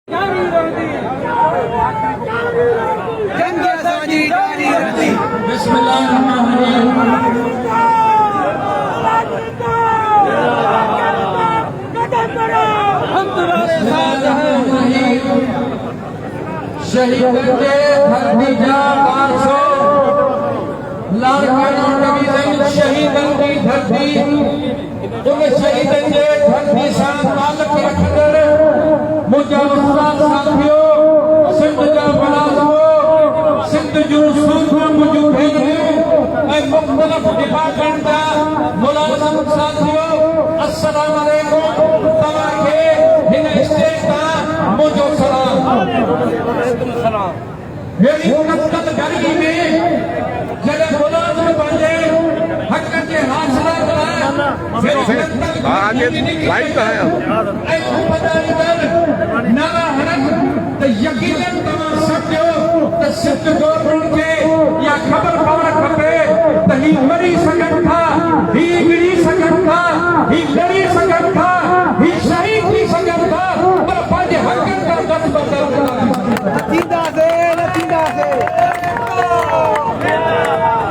शहीद के धरतीजा 500 लाड़काना डिवीजन शहीदन की धरती क्योंकि शहीदन के धरती सां तालुक रखंदड़ मुंहिंजा उस्ताद साथियों सिंध जा मुलाज़िमो सिंध जूं सूरतूं मुंहिंजूं भेनरूं ऐं मुख़्तलिफ़ डिपार्टमेंट जा मुलाज़िम साथियों अस्सलामु अलैकुम। तव्हांखे हिन स्टेज तां मुंहिंजो सलाम। मेरी मुक़द्दस गर्मी में जॾहिं मुलाज़िम पंहिंजे हक़ जे हासिल लाइ त यकीनन तव्हां सम्झो त सिंध गवर्नमेंट खे इहा ख़बर पवणु खपे त ही मरी सघनि था, ही विड़ी सघनि था, ही लड़ी सघनि था, ही शहीद थी सघनि था, पर पंहिंजे हक़नि खां दस्तबरदार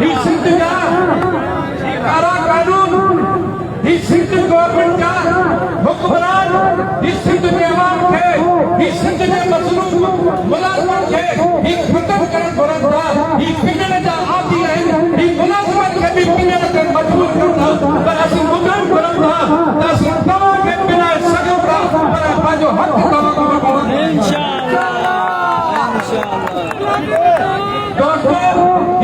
ही सिंध जा कारा कानून, ही सिंध गवर्नमेंट जा हुक्मरान, ही सिंध के अवाम खे, ही सिंध जे मज़लूम मुलाज़िमनि खे ही ख़तम करणु घुरनि था। ही पिनण जा आदी आहिनि, ही मुलाज़िमनि खे बि पिनण ते मजबूर कनि था, पर असीं ॿुधणु घुरनि था त असीं तव्हांखे पिनाए सघूं था, पर पंहिंजो हक़ तव्हांखे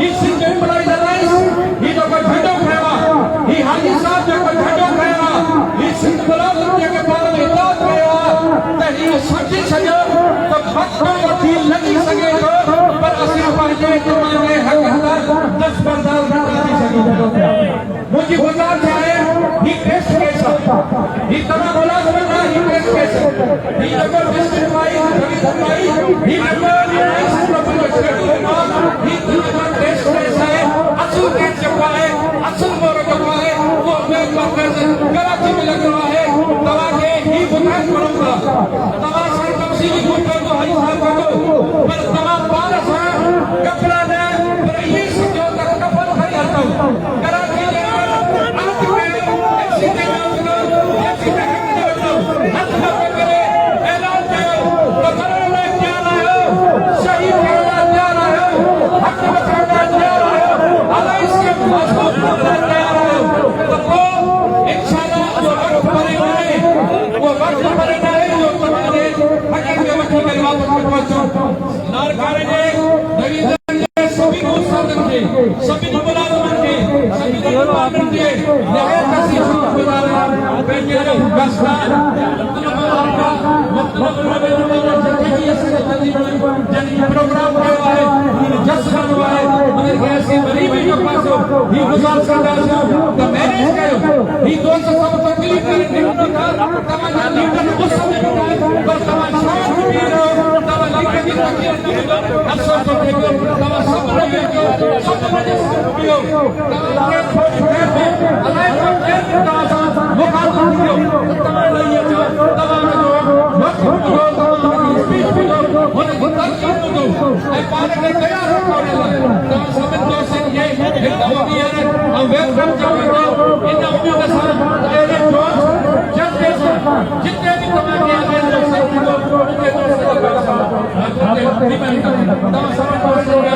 ही सिंध एम्प्लॉइज अलायंस ही जेको झंडो खयो आहे, ही हाजी साहब जेको झंडो खयो आहे, ही सिंध मुलाज़िम जेके पाण में इताद कयो आहे त इहो सम्झी सघो त वक़्तु वठी लॻी सघे थो, पर असीं पंहिंजे तव्हांजे हक़ लाइ दस्तबरदार न थी सघूं था। मुंहिंजी गुज़ारिश आहे ही टेस्ट केस आहे, ही तव्हां मुलाज़िम न ही टेस्ट केस ही जेको डिस्ट्रिक्ट वाइज ही जेको ही टेस्ट केस आहे, असुल केस जेको आहे, असुल मोर जेको आहे उहो कराची में लॻियो आहे। तव्हांखे ही ॿुधाइणु पवंदो, तव्हां सां तफ़सीली गुफ़्तगू हली सघो, पर तव्हां पाण सां कपिड़ा न पर इहे सम्झो त कफ़न खणी हलंदव। कराची जे हथ करे ऐलान कयो त मरण लाइ तयार आहियो, शहीद थियण लाइ तयार आहियो, हक़ वठण लाइ तयार आहियो, अलायंस खे मज़बूत करण लाइ तयार आहियो, त पोइ इंशाअल्लाह उहो वक़्तु परे न आहे, उहो वक़्तु परे न आहे जो तव्हांजे हक़ खे वठी करे वापसि पहुचो। नारकाणे जे डिवीज़न जे सभिनी उस्तादनि खे, सभिनी मुलाज़िमनि खे, सभिनी डिपार्टमेंट खे निहायत असीं शुक्रगुज़ार आहियूं। पंहिंजे गस्तान प्रोग्राम कयो आहे, जस कयो आहे, उनखे असीं वरी बि हिकु पासो ही गुज़ारिश कंदासीं त मैनेज कयो। ही दोस्त सभु तकलीफ़ करे तव्हांजा लीडर गुस्से में हूंदा आहिनि, पर तव्हां शांत थी रहो, तव्हां लीडर जी तकलीफ़ न मिलो, अफ़सोस थो थिए पियो, तव्हां सभु रहियो, सभु वञे सभु पियो, तव्हांखे थोरी देरि में अलाए को केरु तव्हां सां मुखातिब थी वियो, तव्हां लही अचो, तव्हांजो वक़्तु ॿुधो, तव्हांजी स्पीच ॿुधो, हुनजी तर्कीब ॿुधो ऐं पाण खे तयारु रखो। तव्हां सभिनी दोस्तनि खे हिकु उमीद ऐं वेलकम चवंदो इन उमीद सां अहिड़े जोश जज़्बे सां जिते बि तव्हांखे अॻियां जो सही थींदो उते दोस्त तव्हां सभु